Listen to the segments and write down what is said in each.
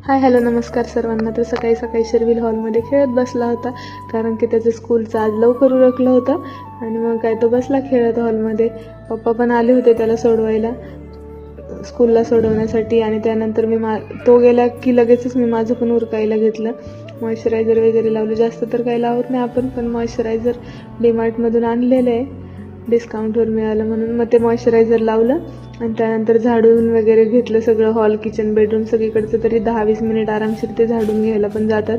Hi hello नमस्कार सर्वांना. तर सकाळी सकाळी शर्विल हॉलमध्ये खेळत बसला होता, कारण की त्याचं स्कूलचं आज लवकर उरकलं होतं. आणि मग काय तो बसला खेळत हॉलमध्ये. पप्पा पण आले होते त्याला सोडवायला, स्कूलला सोडवण्यासाठी. आणि त्यानंतर तो गेला की लगेचच मी माझं पण उरकायला घेतलं. मॉइश्चरायझर वगैरे लावलं. जास्त तर काही लावत नाही आपण, पण मॉइश्चरायझर डीमार्टमधून आणलेलं आहे, डिस्काउंटवर मिळालं म्हणून. मग ते मॉइश्चरायझर लावलं आणि त्यानंतर झाडून वगैरे घेतलं सगळं, हॉल, किचन, बेडरूम सगळीकडचं. तरी 10-20 मिनिट आरामशीर ते झाडून घ्यायला पण जातात.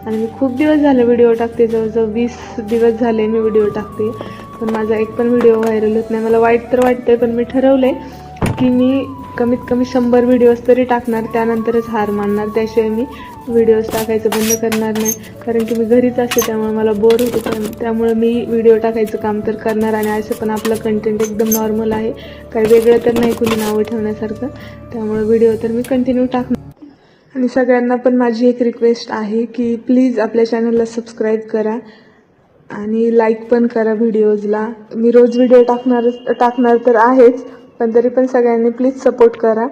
आणि मी खूप दिवस झाले व्हिडिओ टाकते, जवळजवळ 20 दिवस झाले मी व्हिडिओ टाकते, पण माझा एक पण व्हिडिओ व्हायरल होत नाही. मला वाईट तर वाटतंय, पण मी ठरवलं आहे की मी कमीत कमी 100 व्हिडिओज तरी टाकणार, त्यानंतरच हार मानणार. त्याशिवाय मी व्हिडिओज टाकायचं बंद करणार नाही, कारण की मी घरीच असते त्यामुळे मला बोर होतं. त्यामुळे मी व्हिडिओ टाकायचं काम तर करणार. आणि असं पण आपलं कंटेंट एकदम नॉर्मल आहे, काही वेगळं तर नाही कुणी नावं ठेवण्यासारखं. त्यामुळे व्हिडिओ तर मी कंटिन्यू टाकणार. आणि सगळ्यांना पण माझी एक रिक्वेस्ट आहे की प्लीज आपल्या चॅनलला सबस्क्राईब करा आणि लाईक पण करा व्हिडिओजला. मी रोज व्हिडिओ टाकणार तर आहेच, पण तरी पण सगळ्यांनी प्लीज सपोर्ट करा.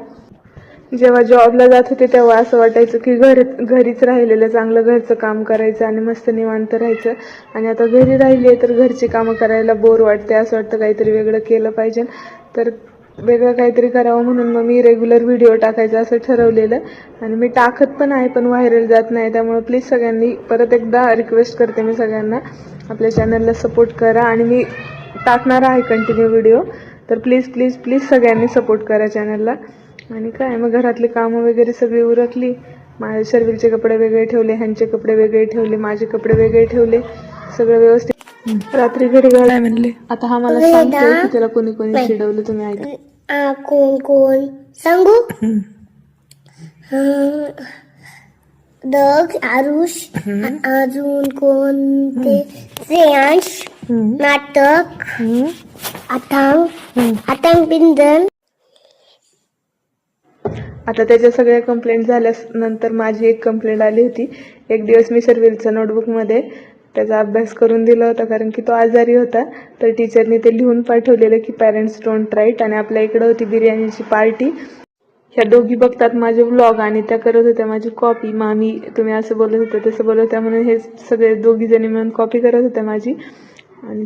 जेव्हा जॉबला जात होते तेव्हा असं वाटायचं की घरीच राहिलेलं चांगलं, घरचं काम करायचं आणि मस्त निवांत राहायचं. आणि आता घरी राहिली तर घरची कामं करायला बोर वाटते. असं वाटतं काहीतरी वेगळं केलं पाहिजे, तर वेगळं काहीतरी करावं म्हणून मग मी रेग्युलर व्हिडिओ टाकायचं असं ठरवलेलं. आणि मी टाकत पण आहे, पण व्हायरल जात नाही. त्यामुळे प्लीज सगळ्यांनी परत एकदा रिक्वेस्ट करते मी सगळ्यांना, आपल्या चॅनलला सपोर्ट करा. आणि मी टाकणार आहे कंटिन्यू व्हिडिओ, तर प्लीज प्लीज प्लीज सगळ्यांनी सपोर्ट करा चॅनलला. आणि काय मग घरातली कामं वगैरे सगळी उरकली. माझ्या शर्विलचे कपडे वेगळे ठेवले, ह्यांचे कपडे वेगळे ठेवले, माझे कपडे वेगळे ठेवले, सगळं व्यवस्थित. रात्री घरी काय म्हणले, आता हा मला सांगतोय की त्याला कोणी कोणी चिडवलं, तुम्ही ऐका. कोण कोण सांगू? डग, आरुष, अजून कोण ते श्रेयांश, नाटक, अथांग बिंदन. आता त्याच्या सगळ्या कंप्लेंट झाल्यानंतर माझी एक कंप्लेंट आली होती. एक दिवस मी शर्विलच्या नोटबुकमध्ये त्याचा अभ्यास करून दिला होता, कारण की तो आजारी होता. तर टीचरनी ते लिहून पाठवलेलं की पॅरेंट्स डोंट राईट. आणि आपल्या इकडं होती बिर्याणीची पार्टी. ह्या दोघी बघतात माझे व्लॉग आणि त्या करत होत्या माझी कॉपी. मामी तुम्ही असं बोलत होत्या, तसं बोलत होत्या म्हणून हे सगळे दोघी जणी मिळून कॉपी करत होत्या माझी. आणि